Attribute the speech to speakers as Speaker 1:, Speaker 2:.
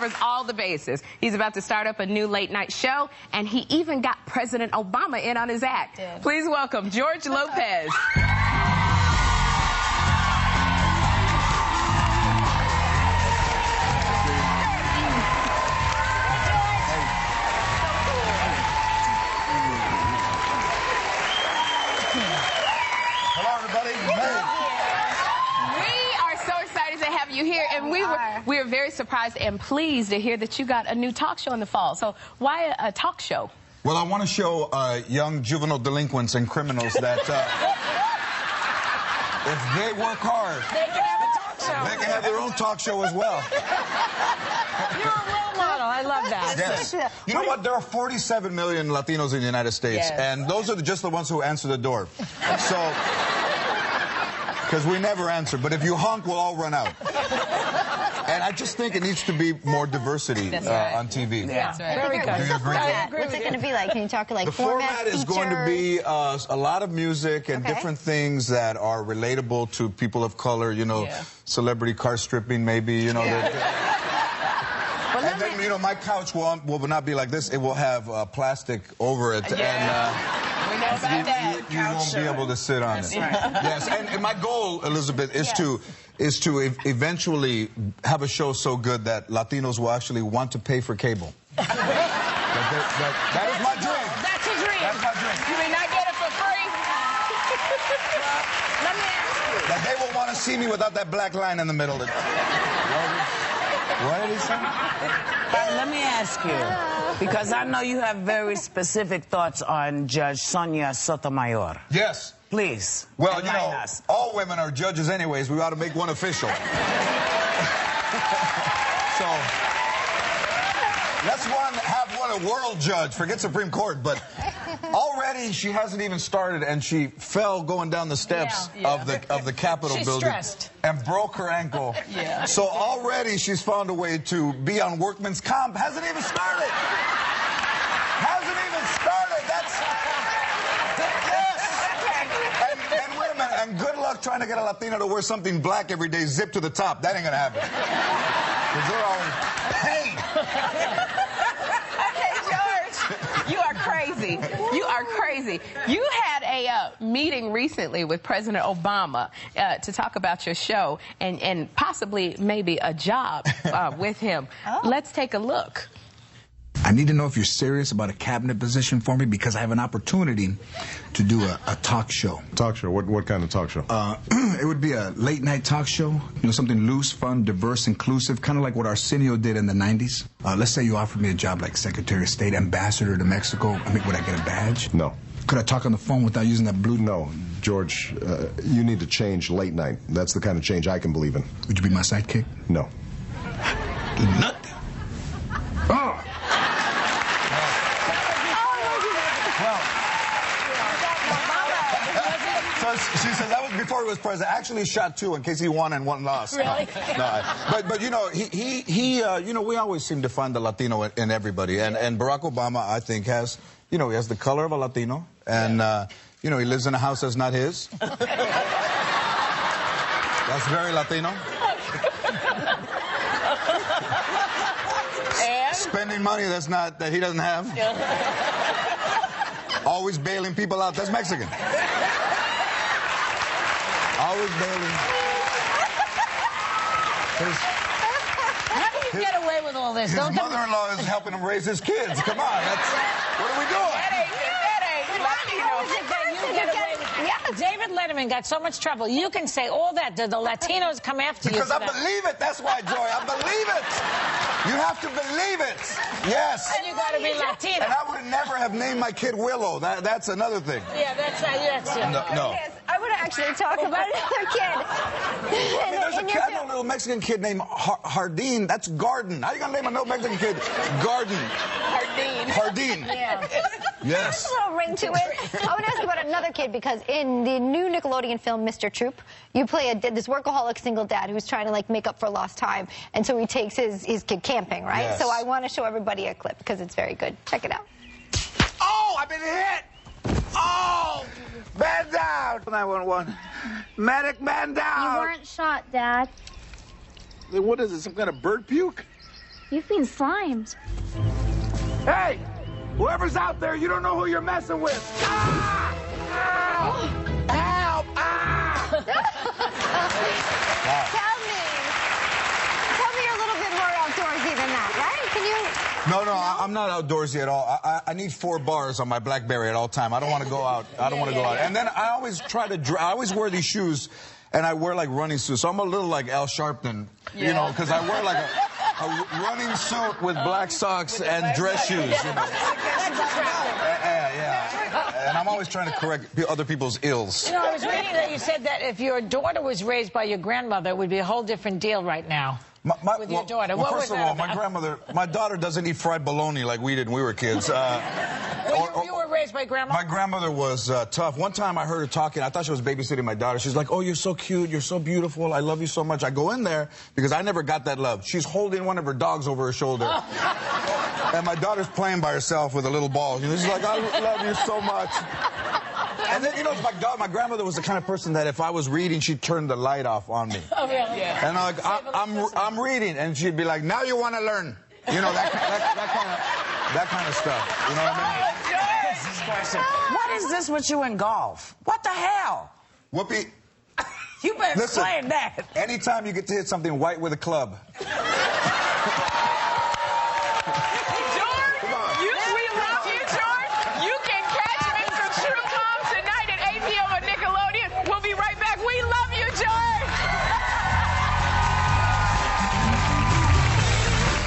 Speaker 1: covers all the bases. He's about to start up a new late-night show, and he even got President Obama in on his act. Please welcome George Lopez. You here, and we were very surprised and pleased to hear that you got a new talk show in the fall. So why a talk show?
Speaker 2: Well, I want to show young juvenile delinquents and criminals that if they work hard,
Speaker 3: they can have a talk show.
Speaker 2: They can have their own talk show as well.
Speaker 3: You're a role model. I love that.
Speaker 2: Yes. You know what? There are 47 million Latinos in the United States, and those are just the ones who answer the door. So. Because we never answer, but if you honk, we'll all run out. And I just think it needs to be more diversity on TV.
Speaker 3: That's right. Very good.
Speaker 2: Do you agree?
Speaker 4: What's it going to be like? Can you talk like
Speaker 2: the format is going to be a lot of music and different things that are relatable to people of color, you know, celebrity car stripping maybe, you know. And then, you know, my couch will not be like this. It will have plastic over it. And, you won't be able to sit on it.
Speaker 3: Right.
Speaker 2: Yes, and my goal, Elizabeth, is to eventually have a show so good that Latinos will actually want to pay for cable. That is my dream.
Speaker 3: That's a dream.
Speaker 2: That's my dream.
Speaker 1: You may not get it for free.
Speaker 3: Let me ask you.
Speaker 2: That they will want to see me without that black line in the middle. What did he say?
Speaker 5: Let me ask you, because I know you have very specific thoughts on Judge Sonia Sotomayor.
Speaker 2: Yes.
Speaker 5: Please.
Speaker 2: Well, you know, all women are judges anyways. We ought to make one official. So, let's have one a world judge. Forget Supreme Court, but already she hasn't even started, and she fell going down the steps of the Capitol building and broke her ankle. So already she's found a way to be on workman's comp. Hasn't even started. Hasn't even started. That's and wait a minute. And good luck trying to get a Latina to wear something black every day, zipped to the top. That ain't gonna happen. Because they're all in pain.
Speaker 1: You are crazy. You are crazy. You had a meeting recently with President Obama to talk about your show and possibly maybe a job with him. Let's take a look.
Speaker 6: I need to know if you're serious about a cabinet position for me, because I have an opportunity to do a talk show.
Speaker 7: Talk show? What kind of talk show?
Speaker 6: It would be a late-night talk show, you know, something loose, fun, diverse, inclusive, kind of like what Arsenio did in the 90s. Let's say you offered me a job like Secretary of State, Ambassador to Mexico. I mean, would I get a badge?
Speaker 7: No.
Speaker 6: Could I talk on the phone without using that blue?
Speaker 7: No, George, you need to change late night. That's the kind of change I can believe in.
Speaker 6: Would you be my sidekick?
Speaker 7: No.
Speaker 6: Nothing. Oh!
Speaker 2: She says that was before he was president. Actually, shot two in case he won and one lost.
Speaker 3: Really?
Speaker 2: No. But you know, you know, we always seem to find the Latino in everybody, and Barack Obama, I think, has, you know, he has the color of a Latino, and you know, he lives in a house that's not his. That's very Latino.
Speaker 1: And
Speaker 2: spending money that he doesn't have. Always bailing people out. That's Mexican. Always bailing.
Speaker 3: How do you get away with all this?
Speaker 2: His mother-in-law is helping him raise his kids. Come on, what are we doing?
Speaker 1: that ain't Latino.
Speaker 3: David Letterman got so much trouble. You can say all that. Did the Latinos come after you?
Speaker 2: Because I believe it. That's why, Joy. I believe it. You have to believe it. Yes.
Speaker 3: And you got to be Latino.
Speaker 2: And I would never have named my kid Willow. That's another thing.
Speaker 3: Yeah, that's
Speaker 2: No.
Speaker 4: I want to actually talk about another kid.
Speaker 2: I mean, there's a little Mexican kid named Hardin. That's Garden. How are you going to name a little Mexican kid Garden? Hardin.
Speaker 4: Yeah.
Speaker 2: Yes.
Speaker 4: There's a little ring to it. I want to ask you about another kid, because in the new Nickelodeon film, Mr. Troop, you play this workaholic single dad who's trying to, like, make up for lost time. And so he takes his kid camping, right?
Speaker 2: Yes.
Speaker 4: So I want to show everybody a clip because it's very good. Check it out.
Speaker 8: Oh, I've been hit! Oh! Man down! 911. Medic, man down!
Speaker 9: You weren't shot, Dad.
Speaker 8: What is it, some kind of bird puke?
Speaker 9: You've been slimed.
Speaker 8: Hey! Whoever's out there, you don't know who you're messing with. Ah! Ah! Help! Ah!
Speaker 4: Tell me you're a little bit more outdoorsy than that, right? Can you?
Speaker 2: No, I'm not outdoorsy at all. I need 4 bars on my BlackBerry at all time. I don't want to go out. I don't want to go out. And then I always I always wear these shoes, and I wear like running suits. So I'm a little like Al Sharpton, you know, because I wear like a running suit with black socks and dress shoes. You know. Yeah. And I'm always trying to correct other people's ills.
Speaker 3: You know, I was reading that you said that if your daughter was raised by your grandmother, it would be a whole different deal right now. With your daughter.
Speaker 2: Well,
Speaker 3: what
Speaker 2: first of all, my daughter doesn't eat fried bologna like we did when we were kids.
Speaker 3: You were raised by grandma?
Speaker 2: My grandmother was tough. One time I heard her talking. I thought she was babysitting my daughter. She's like, oh, you're so cute. You're so beautiful. I love you so much. I go in there because I never got that love. She's holding one of her dogs over her shoulder. And my daughter's playing by herself with a little ball. You know, she's like, I love you so much. And then, you know, my grandmother was the kind of person that if I was reading, she'd turn the light off on me.
Speaker 3: Oh, really? Yeah.
Speaker 2: And I'm reading, and she'd be like, now you want to learn. You know, that kind of stuff. You know what I mean?
Speaker 5: What is this with you in golf? What the hell?
Speaker 2: Whoopi.
Speaker 5: You better explain that.
Speaker 2: Anytime you get to hit something white with a club.